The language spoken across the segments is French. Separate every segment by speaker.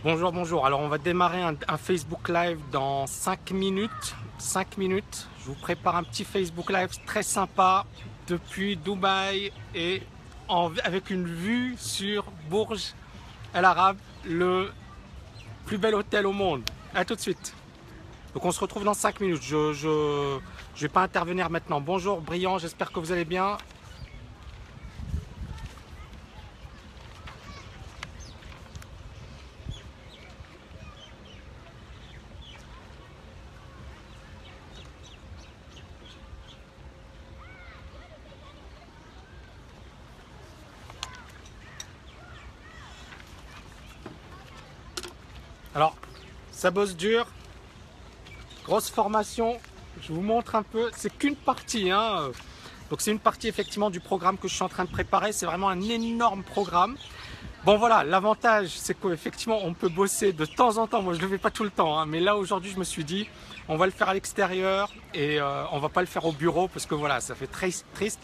Speaker 1: Bonjour, bonjour. Alors on va démarrer un Facebook Live dans 5 minutes. 5 minutes. Je vous prépare un petit Facebook Live très sympa depuis Dubaï et avec une vue sur Burj Al Arab, le plus bel hôtel au monde. A tout de suite. Donc on se retrouve dans 5 minutes. Je vais pas intervenir maintenant. Bonjour Brillant, j'espère que vous allez bien. Alors, ça bosse dur, grosse formation, je vous montre un peu, c'est qu'une partie, hein. Donc c'est une partie effectivement du programme que je suis en train de préparer, c'est vraiment un énorme programme. Bon voilà, l'avantage c'est qu'effectivement on peut bosser de temps en temps, moi je ne le fais pas tout le temps, hein, mais là aujourd'hui je me suis dit on va le faire à l'extérieur et on va pas le faire au bureau parce que voilà, ça fait très triste.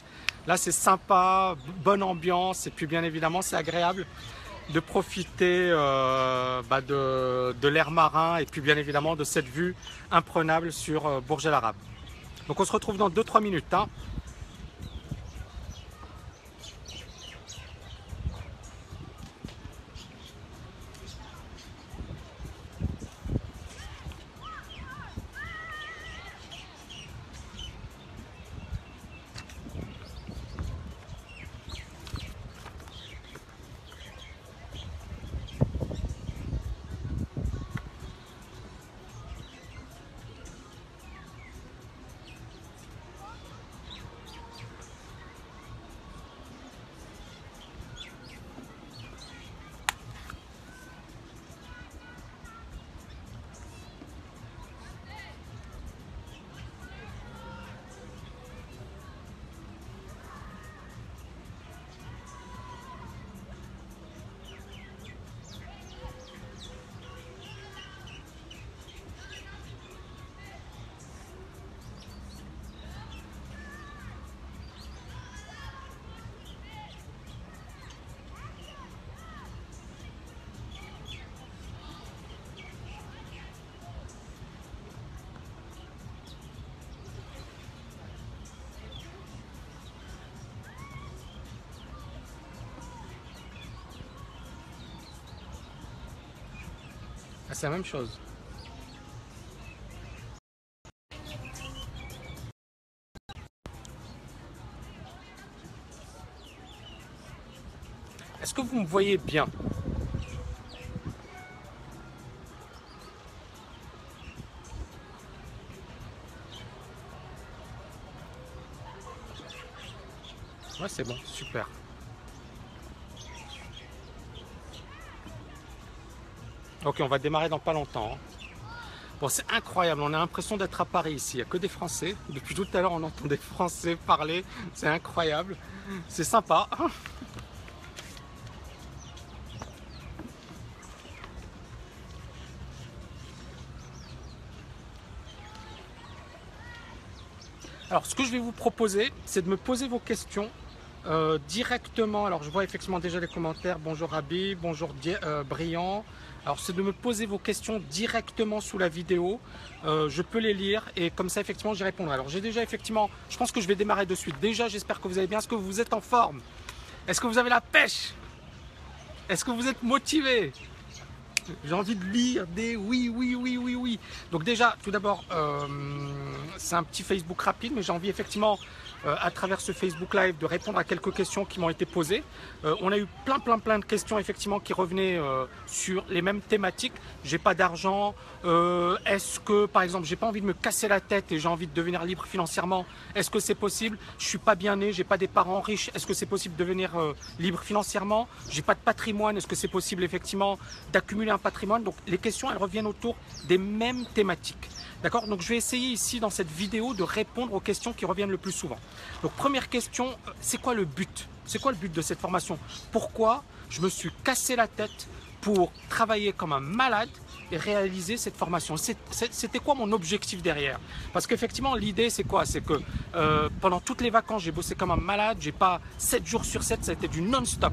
Speaker 1: Là c'est sympa, bonne ambiance et puis bien évidemment c'est agréable de profiter de l'air marin et puis bien évidemment de cette vue imprenable sur Burj Al Arab. Donc on se retrouve dans 2-3 minutes. Hein. C'est la même chose. Est-ce que vous me voyez bien? Ouais, c'est bon, super. Ok, on va démarrer dans pas longtemps. Hein. Bon, c'est incroyable, on a l'impression d'être à Paris ici, il n'y a que des Français. Depuis tout à l'heure, on entend des Français parler, c'est incroyable, c'est sympa. Alors, ce que je vais vous proposer, c'est de me poser vos questions directement. Alors, je vois effectivement déjà les commentaires. Bonjour Habib, bonjour Brillant. Alors, c'est de me poser vos questions directement sous la vidéo. Je peux les lire et comme ça, effectivement, j'y répondrai. Alors, j'ai déjà effectivement, je pense que je vais démarrer de suite. Déjà, j'espère que vous allez bien. Est-ce que vous êtes en forme? Est-ce que vous avez la pêche? Est-ce que vous êtes motivé? J'ai envie de lire des oui, oui, oui, oui, oui. Donc déjà, tout d'abord, c'est un petit Facebook rapide, mais j'ai envie effectivement, à travers ce Facebook Live, de répondre à quelques questions qui m'ont été posées. On a eu plein de questions effectivement qui revenaient sur les mêmes thématiques. J'ai pas d'argent. Est-ce que, par exemple, j'ai pas envie de me casser la tête et j'ai envie de devenir libre financièrement? Est-ce que c'est possible? Je suis pas bien né, j'ai pas des parents riches. Est-ce que c'est possible de devenir libre financièrement? J'ai pas de patrimoine. Est-ce que c'est possible effectivement d'accumuler un patrimoine? Donc les questions, elles reviennent autour des mêmes thématiques. D'accord? Donc je vais essayer ici dans cette vidéo de répondre aux questions qui reviennent le plus souvent. Donc première question, c'est quoi le but? C'est quoi le but de cette formation? Pourquoi je me suis cassé la tête pour travailler comme un malade et réaliser cette formation? C'était quoi mon objectif derrière? Parce qu'effectivement l'idée c'est quoi? C'est que pendant toutes les vacances j'ai bossé comme un malade, j'ai pas 7 jours sur 7, ça a été du non-stop.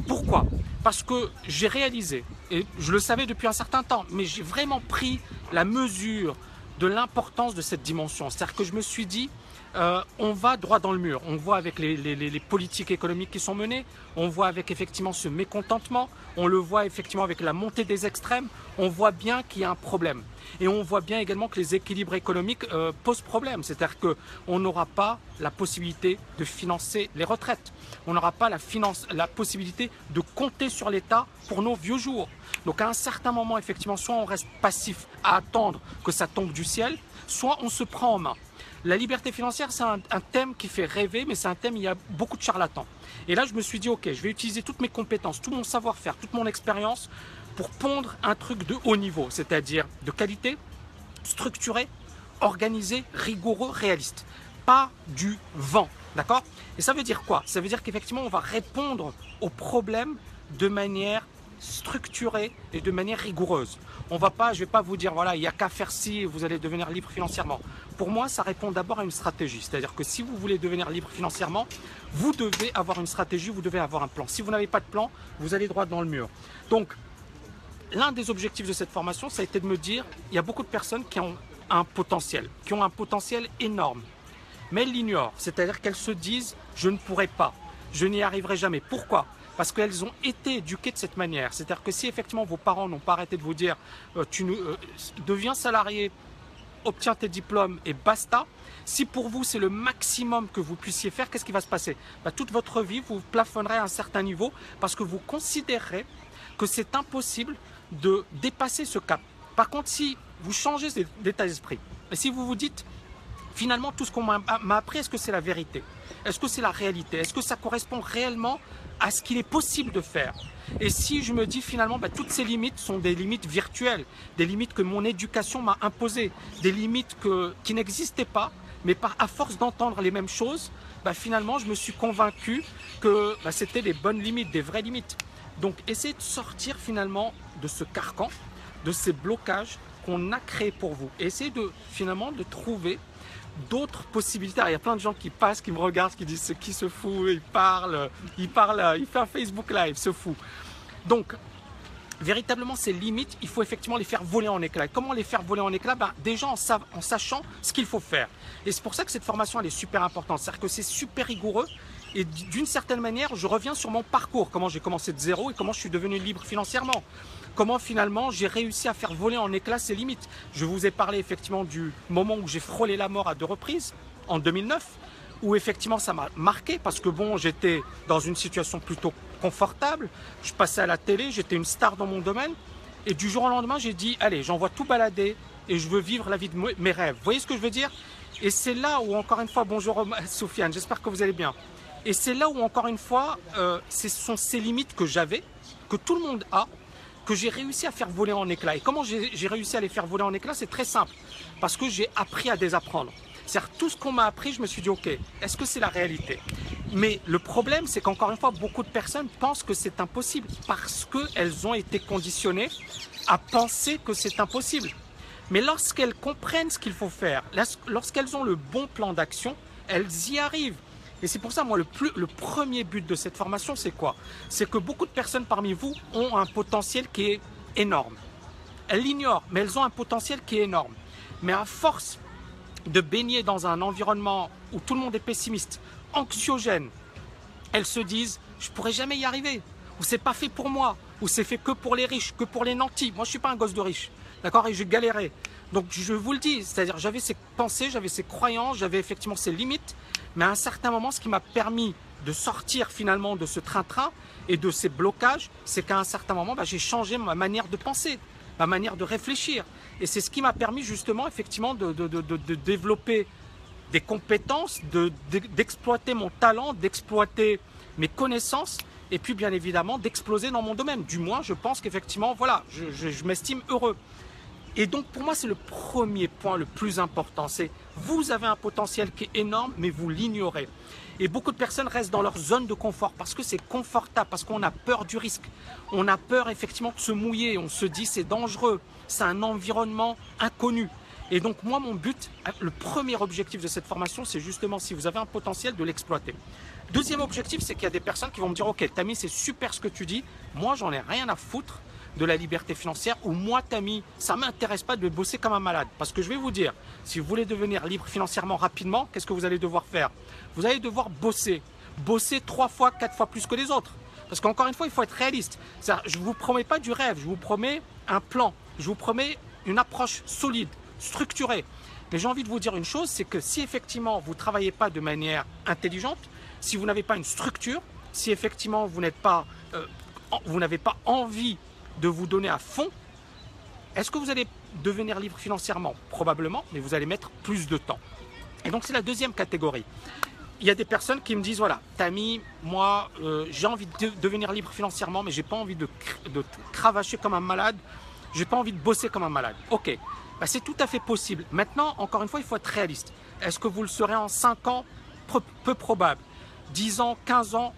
Speaker 1: Pourquoi? Parce que j'ai réalisé, et je le savais depuis un certain temps, mais j'ai vraiment pris la mesure de l'importance de cette dimension. C'est-à-dire que je me suis dit, on va droit dans le mur. On voit avec les politiques économiques qui sont menées, on voit avec effectivement ce mécontentement, on le voit effectivement avec la montée des extrêmes, on voit bien qu'il y a un problème. Et on voit bien également que les équilibres économiques posent problème. C'est-à-dire qu'on n'aura pas la possibilité de financer les retraites. On n'aura pas la possibilité de compter sur l'État pour nos vieux jours. Donc à un certain moment, effectivement, soit on reste passif à attendre que ça tombe du ciel, soit on se prend en main. La liberté financière, c'est un thème qui fait rêver, mais c'est un thème où il y a beaucoup de charlatans. Et là, je me suis dit, ok, je vais utiliser toutes mes compétences, tout mon savoir-faire, toute mon expérience pour pondre un truc de haut niveau, c'est-à-dire de qualité, structuré, organisé, rigoureux, réaliste. Pas du vent, d'accord? Et ça veut dire quoi? Ça veut dire qu'effectivement, on va répondre aux problèmes de manière structurée et de manière rigoureuse. Je ne vais pas vous dire, voilà, il n'y a qu'à faire ci et vous allez devenir libre financièrement. Pour moi, ça répond d'abord à une stratégie. C'est-à-dire que si vous voulez devenir libre financièrement, vous devez avoir une stratégie, vous devez avoir un plan. Si vous n'avez pas de plan, vous allez droit dans le mur. Donc, l'un des objectifs de cette formation, ça a été de me dire, il y a beaucoup de personnes qui ont un potentiel énorme. Mais elles l'ignorent. C'est-à-dire qu'elles se disent, je ne pourrai pas, je n'y arriverai jamais. Pourquoi ? Parce qu'elles ont été éduquées de cette manière. C'est-à-dire que si effectivement vos parents n'ont pas arrêté de vous dire deviens salarié, obtiens tes diplômes et basta, si pour vous c'est le maximum que vous puissiez faire, qu'est-ce qui va se passer? Toute votre vie, vous plafonnerez à un certain niveau parce que vous considérerez que c'est impossible de dépasser ce cap. Par contre, si vous changez d'état d'esprit et si vous vous dites finalement tout ce qu'on m'a appris, est-ce que c'est la vérité? Est-ce que c'est la réalité? Est-ce que ça correspond réellement à ce qu'il est possible de faire? Et si je me dis finalement toutes ces limites sont des limites virtuelles, des limites que mon éducation m'a imposées, des limites qui n'existaient pas, mais à force d'entendre les mêmes choses, finalement je me suis convaincu que c'était des bonnes limites, des vraies limites. Donc essayez de sortir finalement de ce carcan, de ces blocages qu'on a créés pour vous. Et essayez finalement de trouver d'autres possibilités. Alors, il y a plein de gens qui passent, qui me regardent, qui disent ce qui se fout, il parle, il fait un Facebook Live, se fout. Donc, véritablement, ces limites, il faut effectivement les faire voler en éclats. Et comment les faire voler en éclats? Déjà en sachant ce qu'il faut faire. Et c'est pour ça que cette formation, elle est super importante. C'est-à-dire que c'est super rigoureux. Et d'une certaine manière, je reviens sur mon parcours. Comment j'ai commencé de zéro et comment je suis devenu libre financièrement. Comment finalement j'ai réussi à faire voler en éclats ces limites. Je vous ai parlé effectivement du moment où j'ai frôlé la mort à 2 reprises, en 2009, où effectivement ça m'a marqué parce que bon, j'étais dans une situation plutôt confortable, je passais à la télé, j'étais une star dans mon domaine et du jour au lendemain j'ai dit allez, j'envoie tout balader et je veux vivre la vie de mes rêves. Vous voyez ce que je veux dire? Et c'est là où encore une fois, bonjour Sofiane, j'espère que vous allez bien. Et c'est là où encore une fois, ce sont ces limites que j'avais, que tout le monde a, que j'ai réussi à faire voler en éclats. Et comment j'ai réussi à les faire voler en éclats? C'est très simple, parce que j'ai appris à désapprendre. C'est-à-dire tout ce qu'on m'a appris, je me suis dit ok, est-ce que c'est la réalité? Mais le problème, c'est qu'encore une fois, beaucoup de personnes pensent que c'est impossible, parce qu'elles ont été conditionnées à penser que c'est impossible. Mais lorsqu'elles comprennent ce qu'il faut faire, lorsqu'elles ont le bon plan d'action, elles y arrivent. Et c'est pour ça, moi, le premier but de cette formation, c'est quoi? C'est que beaucoup de personnes parmi vous ont un potentiel qui est énorme. Elles l'ignorent, mais elles ont un potentiel qui est énorme. Mais à force de baigner dans un environnement où tout le monde est pessimiste, anxiogène, elles se disent « je ne pourrai jamais y arriver » ou « c'est pas fait pour moi » ou « c'est fait que pour les riches, que pour les nantis ». Moi, je ne suis pas un gosse de riche, d'accord? Et je galérais. Donc, je vous le dis, c'est-à-dire j'avais ces pensées, j'avais ces croyances, j'avais effectivement ces limites. Mais à un certain moment, ce qui m'a permis de sortir finalement de ce train-train et de ces blocages, c'est qu'à un certain moment, j'ai changé ma manière de penser, ma manière de réfléchir. Et c'est ce qui m'a permis justement effectivement de développer des compétences, d'exploiter mon talent, d'exploiter mes connaissances et puis bien évidemment d'exploser dans mon domaine. Du moins, je pense qu'effectivement, voilà, je m'estime heureux. Et donc pour moi, c'est le premier point le plus important. C'est vous avez un potentiel qui est énorme, mais vous l'ignorez. Et beaucoup de personnes restent dans leur zone de confort parce que c'est confortable, parce qu'on a peur du risque. On a peur effectivement de se mouiller, on se dit c'est dangereux, c'est un environnement inconnu. Et donc moi, mon but, le premier objectif de cette formation, c'est justement si vous avez un potentiel de l'exploiter. Deuxième objectif, c'est qu'il y a des personnes qui vont me dire « Ok, Tammy, c'est super ce que tu dis, moi j'en ai rien à foutre. de la liberté financière ou moi, Tammy, ça ne m'intéresse pas de bosser comme un malade. Parce que je vais vous dire, si vous voulez devenir libre financièrement rapidement, qu'est-ce que vous allez devoir faire? Vous allez devoir bosser. Bosser 3 fois, 4 fois plus que les autres. Parce qu'encore une fois, il faut être réaliste. Je ne vous promets pas du rêve, je vous promets un plan. Je vous promets une approche solide, structurée. Mais j'ai envie de vous dire une chose, c'est que si effectivement vous ne travaillez pas de manière intelligente, si vous n'avez pas une structure, si effectivement vous n'avez pas envie de vous donner à fond, est-ce que vous allez devenir libre financièrement? Probablement, mais vous allez mettre plus de temps. Et donc c'est la deuxième catégorie. Il y a des personnes qui me disent, voilà, Tammy, moi j'ai envie de devenir libre financièrement, mais j'ai pas envie de cravacher comme un malade, j'ai pas envie de bosser comme un malade. Ok, bah, c'est tout à fait possible. Maintenant, encore une fois, il faut être réaliste. Est-ce que vous le serez en 5 ans? Peu probable. 10 ans, 15 ans,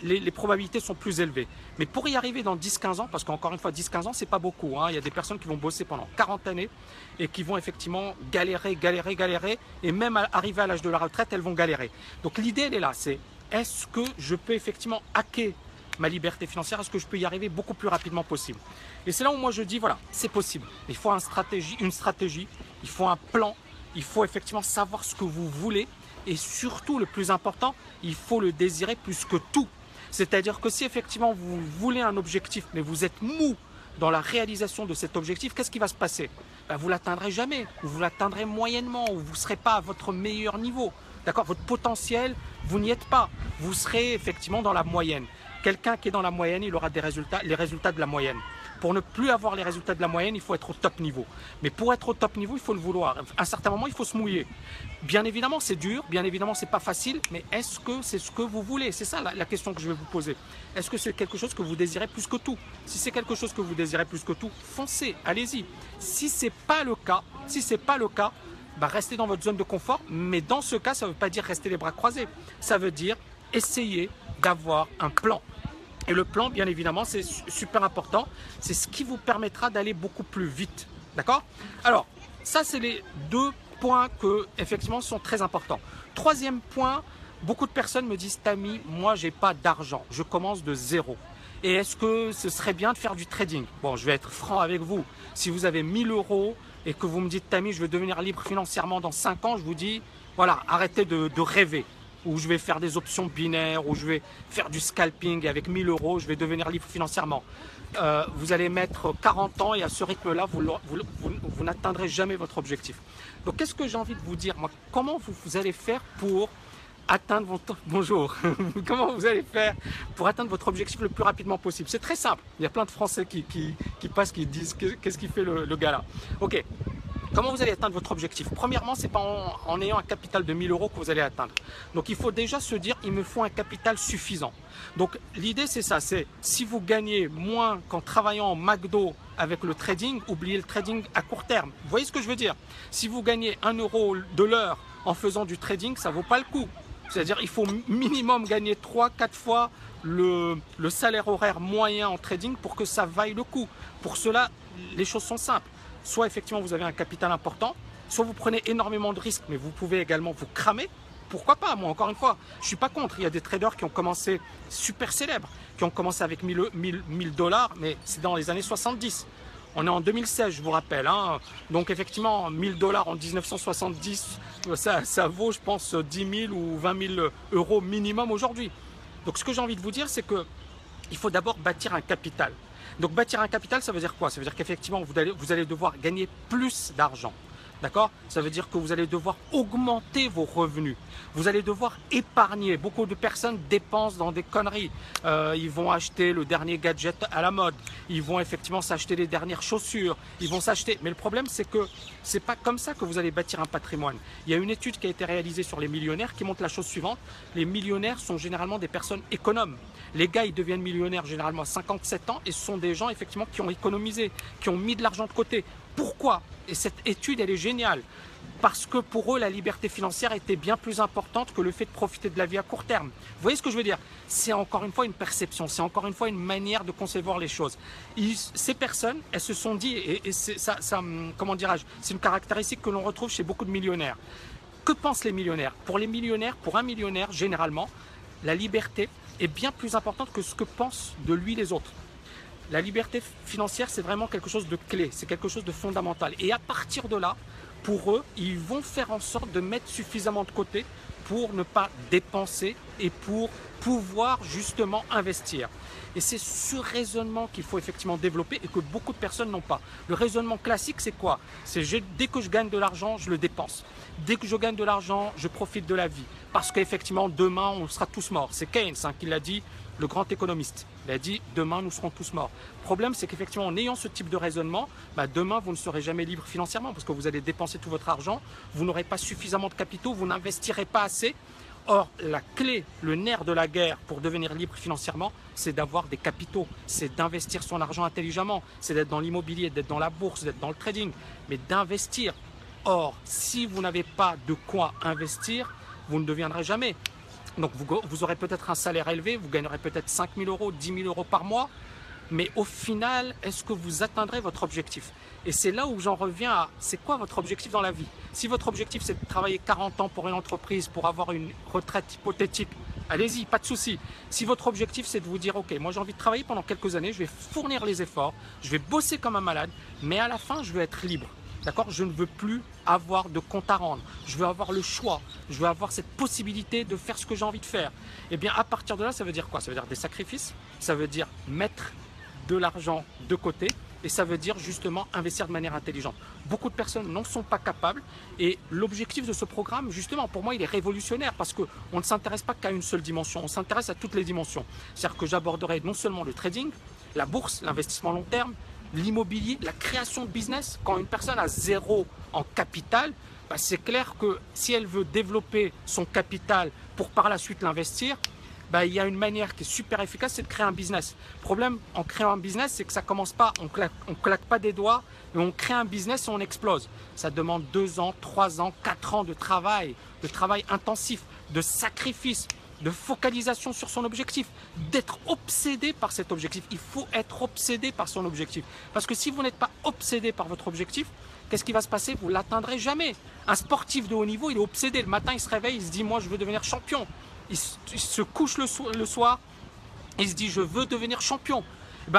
Speaker 1: les probabilités sont plus élevées. Mais pour y arriver dans 10-15 ans, parce qu'encore une fois, 10-15 ans, c'est pas beaucoup. Hein. Il y a des personnes qui vont bosser pendant 40 années et qui vont effectivement galérer, et même arriver à l'âge de la retraite, elles vont galérer. Donc l'idée, elle est là, c'est est-ce que je peux effectivement hacker ma liberté financière? Est-ce que je peux y arriver beaucoup plus rapidement possible? Et c'est là où moi je dis, voilà, c'est possible. Il faut une stratégie, il faut un plan, il faut effectivement savoir ce que vous voulez et surtout, le plus important, il faut le désirer plus que tout. C'est-à-dire que si effectivement vous voulez un objectif, mais vous êtes mou dans la réalisation de cet objectif, qu'est-ce qui va se passer? Ben, vous ne l'atteindrez jamais, ou vous l'atteindrez moyennement, ou vous ne serez pas à votre meilleur niveau. D'accord? Votre potentiel, vous n'y êtes pas. Vous serez effectivement dans la moyenne. Quelqu'un qui est dans la moyenne, il aura les résultats de la moyenne. Pour ne plus avoir les résultats de la moyenne, il faut être au top niveau. Mais pour être au top niveau, il faut le vouloir. À un certain moment, il faut se mouiller. Bien évidemment, c'est dur, bien évidemment, c'est pas facile, mais est-ce que c'est ce que vous voulez? C'est ça la question que je vais vous poser. Est-ce que c'est quelque chose que vous désirez plus que tout? Si c'est quelque chose que vous désirez plus que tout, foncez, allez-y. Si c'est pas le cas, bah restez dans votre zone de confort, mais dans ce cas, ça ne veut pas dire rester les bras croisés. Ça veut dire essayer d'avoir un plan. Et le plan, bien évidemment, c'est super important. C'est ce qui vous permettra d'aller beaucoup plus vite. D'accord? Alors, ça, c'est les deux points qui, effectivement, sont très importants. Troisième point, beaucoup de personnes me disent, Tammy, moi, je n'ai pas d'argent. Je commence de zéro. Et est-ce que ce serait bien de faire du trading? Bon, je vais être franc avec vous. Si vous avez 1000 € et que vous me dites, Tammy, je veux devenir libre financièrement dans 5 ans, je vous dis, voilà, arrêtez de rêver. Ou je vais faire des options binaires, ou je vais faire du scalping et avec 1000 €, je vais devenir libre financièrement. Vous allez mettre 40 ans et à ce rythme-là, vous n'atteindrez jamais votre objectif. Donc, qu'est-ce que j'ai envie de vous dire? Moi, comment vous allez faire pour atteindre votre... Bonjour. Comment vous allez faire pour atteindre votre objectif le plus rapidement possible? C'est très simple. Il y a plein de Français qui passent, qui disent qu'est-ce qu'il fait le gars là. Ok. Comment vous allez atteindre votre objectif? Premièrement, ce n'est pas en ayant un capital de 1000 € que vous allez atteindre. Donc, il faut déjà se dire, il me faut un capital suffisant. Donc, l'idée, c'est ça. C'est si vous gagnez moins qu'en travaillant en McDo avec le trading, oubliez le trading à court terme. Vous voyez ce que je veux dire? Si vous gagnez 1 € de l'heure en faisant du trading, ça ne vaut pas le coup. C'est-à-dire il faut minimum gagner 3-4 fois le salaire horaire moyen en trading pour que ça vaille le coup. Pour cela, les choses sont simples. Soit effectivement vous avez un capital important, soit vous prenez énormément de risques, mais vous pouvez également vous cramer. Pourquoi pas? Moi, encore une fois, je ne suis pas contre. Il y a des traders qui ont commencé super célèbres, qui ont commencé avec 1000 $, mais c'est dans les années 70. On est en 2016, je vous rappelle. Hein. Donc effectivement, 1000 $ en 1970, ça vaut, je pense, 10 000 ou 20 000 € minimum aujourd'hui. Donc ce que j'ai envie de vous dire, c'est qu'il faut d'abord bâtir un capital. Donc bâtir un capital, ça veut dire quoi? Ça veut dire qu'effectivement, vous allez devoir gagner plus d'argent. D'accord? Ça veut dire que vous allez devoir augmenter vos revenus. Vous allez devoir épargner. Beaucoup de personnes dépensent dans des conneries. Ils vont acheter le dernier gadget à la mode. Ils vont effectivement s'acheter les dernières chaussures. Ils vont s'acheter. Mais le problème, c'est que ce n'est pas comme ça que vous allez bâtir un patrimoine. Il y a une étude qui a été réalisée sur les millionnaires qui montre la chose suivante. Les millionnaires sont généralement des personnes économes. Les gars, ils deviennent millionnaires généralement à 57 ans et ce sont des gens effectivement qui ont économisé, qui ont mis de l'argent de côté. Pourquoi? Et cette étude, elle est géniale. Parce que pour eux, la liberté financière était bien plus importante que le fait de profiter de la vie à court terme. Vous voyez ce que je veux dire? C'est encore une fois une perception, c'est encore une fois une manière de concevoir les choses. Ces personnes, elles se sont dit, et comment dirais-je, c'est une caractéristique que l'on retrouve chez beaucoup de millionnaires. Que pensent les millionnaires? Pour les millionnaires, pour un millionnaire, généralement, la liberté est bien plus importante que ce que pensent de lui les autres. La liberté financière, c'est vraiment quelque chose de clé, c'est quelque chose de fondamental. Et à partir de là, pour eux, ils vont faire en sorte de mettre suffisamment de côté pour ne pas dépenser et pour pouvoir justement investir. Et c'est ce raisonnement qu'il faut effectivement développer et que beaucoup de personnes n'ont pas. Le raisonnement classique, c'est quoi? C'est dès que je gagne de l'argent, je le dépense. Dès que je gagne de l'argent, je profite de la vie. Parce qu'effectivement, demain, on sera tous morts. C'est Keynes qui l'a dit, le grand économiste. Il a dit, demain, nous serons tous morts. Le problème, c'est qu'effectivement, en ayant ce type de raisonnement, demain, vous ne serez jamais libre financièrement parce que vous allez dépenser tout votre argent, vous n'aurez pas suffisamment de capitaux, vous n'investirez pas assez. Or, la clé, le nerf de la guerre pour devenir libre financièrement, c'est d'avoir des capitaux, c'est d'investir son argent intelligemment, c'est d'être dans l'immobilier, d'être dans la bourse, d'être dans le trading, mais d'investir. Or, si vous n'avez pas de quoi investir, vous ne deviendrez jamais. Donc, vous aurez peut-être un salaire élevé, vous gagnerez peut-être 5 000 euros, 10 000 euros par mois, mais au final, est-ce que vous atteindrez votre objectif? Et c'est là où j'en reviens à, c'est quoi votre objectif dans la vie? Si votre objectif, c'est de travailler 40 ans pour une entreprise, pour avoir une retraite hypothétique, allez-y, pas de souci. Si votre objectif, c'est de vous dire, ok, moi j'ai envie de travailler pendant quelques années, je vais fournir les efforts, je vais bosser comme un malade, mais à la fin, je veux être libre. D'accord? Je ne veux plus avoir de compte à rendre. Je veux avoir le choix. Je veux avoir cette possibilité de faire ce que j'ai envie de faire. Et bien, à partir de là, ça veut dire quoi? Ça veut dire des sacrifices. Ça veut dire mettre de l'argent de côté. Et ça veut dire justement investir de manière intelligente. Beaucoup de personnes n'en sont pas capables. Et l'objectif de ce programme, justement, pour moi, il est révolutionnaire parce qu'on ne s'intéresse pas qu'à une seule dimension. On s'intéresse à toutes les dimensions. C'est-à-dire que j'aborderai non seulement le trading, la bourse, l'investissement long terme, l'immobilier, la création de business. Quand une personne a zéro en capital, c'est clair que si elle veut développer son capital pour par la suite l'investir, il y a une manière qui est super efficace, c'est de créer un business. Le problème en créant un business, c'est que ça ne commence pas, on claque pas des doigts, et on crée un business et on explose. Ça demande 2 ans, 3 ans, 4 ans de travail intensif, de sacrifice, de focalisation sur son objectif, d'être obsédé par cet objectif. Il faut être obsédé par son objectif. Parce que si vous n'êtes pas obsédé par votre objectif, qu'est-ce qui va se passer? Vous ne l'atteindrez jamais. Un sportif de haut niveau, il est obsédé. Le matin, il se réveille, il se dit, moi, je veux devenir champion. Il se couche le soir, il se dit, je veux devenir champion.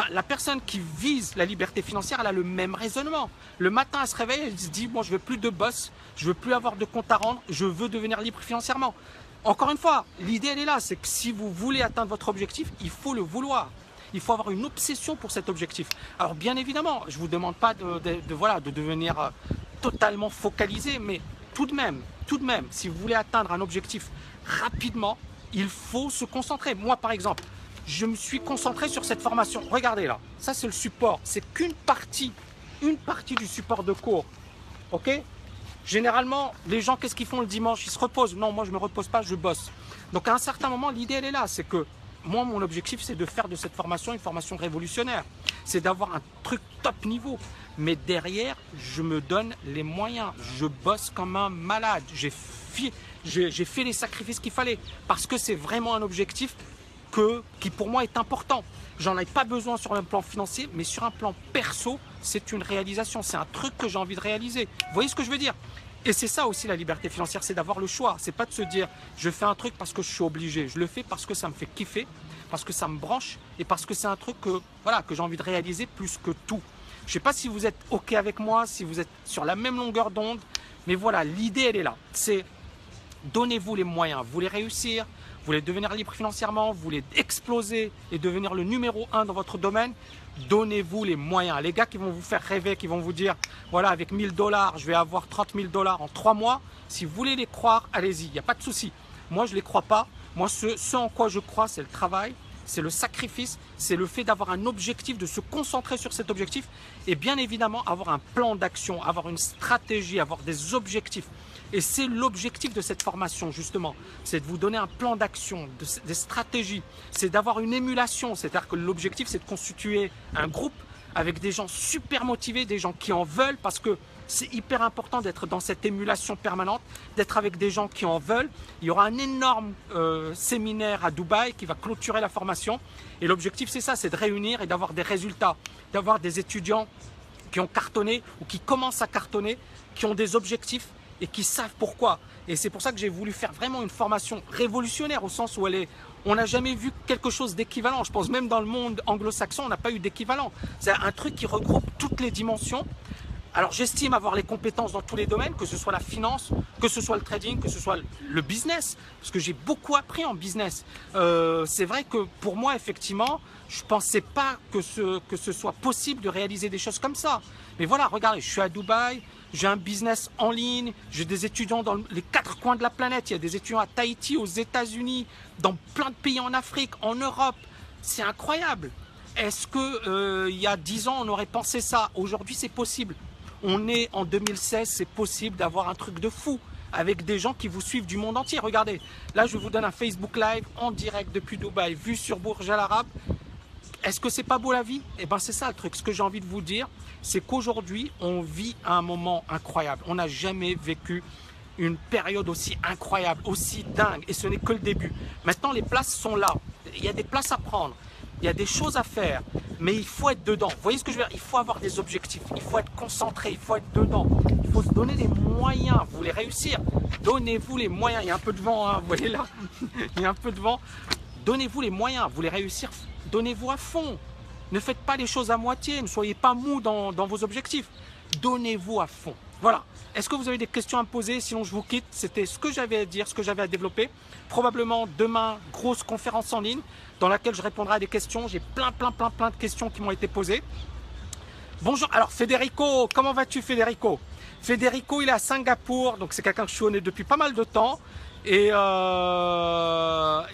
Speaker 1: La personne qui vise la liberté financière, elle a le même raisonnement. Le matin, elle se réveille, elle se dit, moi, je veux plus de boss, je veux plus avoir de compte à rendre, je veux devenir libre financièrement. Encore une fois, l'idée, elle est là, c'est que si vous voulez atteindre votre objectif, il faut le vouloir. Il faut avoir une obsession pour cet objectif. Alors, bien évidemment, je ne vous demande pas de devenir totalement focalisé, mais tout de même, si vous voulez atteindre un objectif rapidement, il faut se concentrer. Moi, par exemple, je me suis concentré sur cette formation. Regardez là, ça c'est le support. C'est qu'une partie du support de cours. Ok? Généralement, les gens, qu'est-ce qu'ils font le dimanche? Ils se reposent. Non, moi, je ne me repose pas, je bosse. Donc, à un certain moment, l'idée, elle est là. C'est que moi, mon objectif, c'est de faire de cette formation une formation révolutionnaire. C'est d'avoir un truc top niveau. Mais derrière, je me donne les moyens. Je bosse comme un malade. J'ai fait les sacrifices qu'il fallait. Parce que c'est vraiment un objectif qui, pour moi, est important. J'en ai pas besoin sur un plan financier, mais sur un plan perso, c'est une réalisation. C'est un truc que j'ai envie de réaliser. Vous voyez ce que je veux dire? Et c'est ça aussi la liberté financière, c'est d'avoir le choix. C'est pas de se dire, je fais un truc parce que je suis obligé. Je le fais parce que ça me fait kiffer, parce que ça me branche et parce que c'est un truc que j'ai envie de réaliser plus que tout. Je sais pas si vous êtes OK avec moi, si vous êtes sur la même longueur d'onde, mais voilà, l'idée, elle est là. C'est donnez-vous les moyens. Vous voulez réussir, vous voulez devenir libre financièrement, vous voulez exploser et devenir le numéro 1 dans votre domaine, donnez-vous les moyens. Les gars qui vont vous faire rêver, qui vont vous dire, voilà, avec 1 000 $, je vais avoir 30 000 $ en 3 mois. Si vous voulez les croire, allez-y, il n'y a pas de souci. Moi, je ne les crois pas. Moi, ce en quoi je crois, c'est le travail, c'est le sacrifice, c'est le fait d'avoir un objectif, de se concentrer sur cet objectif et bien évidemment avoir un plan d'action, avoir une stratégie, avoir des objectifs. Et c'est l'objectif de cette formation justement, c'est de vous donner un plan d'action, des stratégies, c'est d'avoir une émulation, c'est-à-dire que l'objectif c'est de constituer un groupe avec des gens super motivés, des gens qui en veulent parce que c'est hyper important d'être dans cette émulation permanente, d'être avec des gens qui en veulent. Il y aura un énorme séminaire à Dubaï qui va clôturer la formation et l'objectif c'est ça, c'est de réunir et d'avoir des résultats, d'avoir des étudiants qui ont cartonné ou qui commencent à cartonner, qui ont des objectifs et qui savent pourquoi. Et c'est pour ça que j'ai voulu faire vraiment une formation révolutionnaire au sens où on n'a jamais vu quelque chose d'équivalent. Je pense même dans le monde anglo-saxon, on n'a pas eu d'équivalent. C'est un truc qui regroupe toutes les dimensions. Alors j'estime avoir les compétences dans tous les domaines, que ce soit la finance, que ce soit le trading, que ce soit le business, parce que j'ai beaucoup appris en business. C'est vrai que pour moi, effectivement, je ne pensais pas que ce soit possible de réaliser des choses comme ça. Mais voilà, regardez, je suis à Dubaï, j'ai un business en ligne, j'ai des étudiants dans les 4 coins de la planète, il y a des étudiants à Tahiti, aux États-Unis, dans plein de pays en Afrique, en Europe. C'est incroyable. Est-ce que il y a 10 ans, on aurait pensé ça? Aujourd'hui, c'est possible. On est en 2016, c'est possible d'avoir un truc de fou avec des gens qui vous suivent du monde entier. Regardez, là je vous donne un Facebook Live en direct depuis Dubaï, vu sur Bourj Al Arab. Est-ce que c'est pas beau la vie? Eh bien c'est ça le truc. Ce que j'ai envie de vous dire, c'est qu'aujourd'hui, on vit un moment incroyable. On n'a jamais vécu une période aussi incroyable, aussi dingue. Et ce n'est que le début. Maintenant, les places sont là. Il y a des places à prendre. Il y a des choses à faire, mais il faut être dedans. Vous voyez ce que je veux dire? Il faut avoir des objectifs, il faut être concentré, il faut être dedans. Il faut se donner les moyens. Vous voulez réussir? Donnez-vous les moyens. Il y a un peu de vent, hein, vous voyez là? Il y a un peu de vent. Donnez-vous les moyens. Vous voulez réussir? Donnez-vous à fond. Ne faites pas les choses à moitié. Ne soyez pas mou dans vos objectifs. Donnez-vous à fond. Voilà. Est-ce que vous avez des questions à me poser? Sinon, je vous quitte. C'était ce que j'avais à dire, ce que j'avais à développer. Probablement demain, grosse conférence en ligne dans laquelle je répondrai à des questions. J'ai plein de questions qui m'ont été posées. Bonjour. Alors, Federico, comment vas-tu, Federico? Federico, il est à Singapour. Donc, c'est quelqu'un que je connais depuis pas mal de temps. Et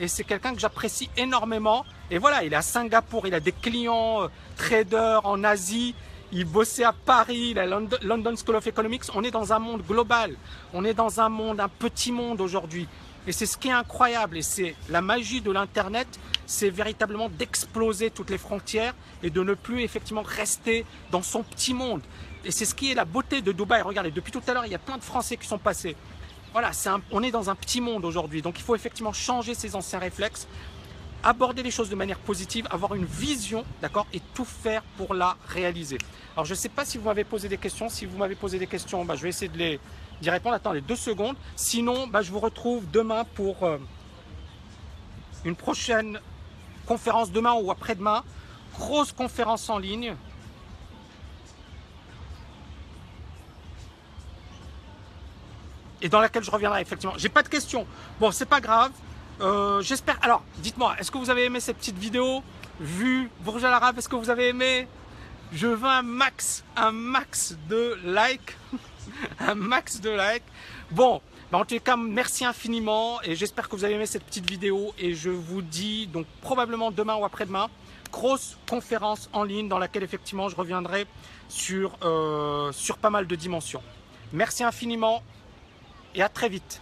Speaker 1: c'est quelqu'un que j'apprécie énormément. Et voilà, il est à Singapour. Il a des clients traders en Asie. Il bossait à Paris, la London School of Economics. On est dans un monde global. On est dans un monde, un petit monde aujourd'hui. Et c'est ce qui est incroyable. Et c'est la magie de l'Internet, c'est véritablement d'exploser toutes les frontières et de ne plus effectivement rester dans son petit monde. Et c'est ce qui est la beauté de Dubaï. Regardez, depuis tout à l'heure, il y a plein de Français qui sont passés. Voilà, on est dans un petit monde aujourd'hui. Donc il faut effectivement changer ses anciens réflexes, aborder les choses de manière positive, avoir une vision, d'accord, et tout faire pour la réaliser. Alors je ne sais pas si vous m'avez posé des questions. Si vous m'avez posé des questions, je vais essayer d'y répondre. Attendez 2 secondes. Sinon, je vous retrouve demain pour une prochaine conférence, demain ou après-demain. Grosse conférence en ligne. Et dans laquelle je reviendrai effectivement. J'ai pas de questions. Bon, c'est pas grave. J'espère. Alors, dites-moi, est-ce que vous avez aimé cette petite vidéo? Vu Bourj Al Arab, est-ce que vous avez aimé? Je veux un max de likes. Un max de likes. Bon, en tout cas, merci infiniment. Et j'espère que vous avez aimé cette petite vidéo. Et je vous dis donc probablement demain ou après-demain, grosse conférence en ligne dans laquelle effectivement je reviendrai sur pas mal de dimensions. Merci infiniment et à très vite.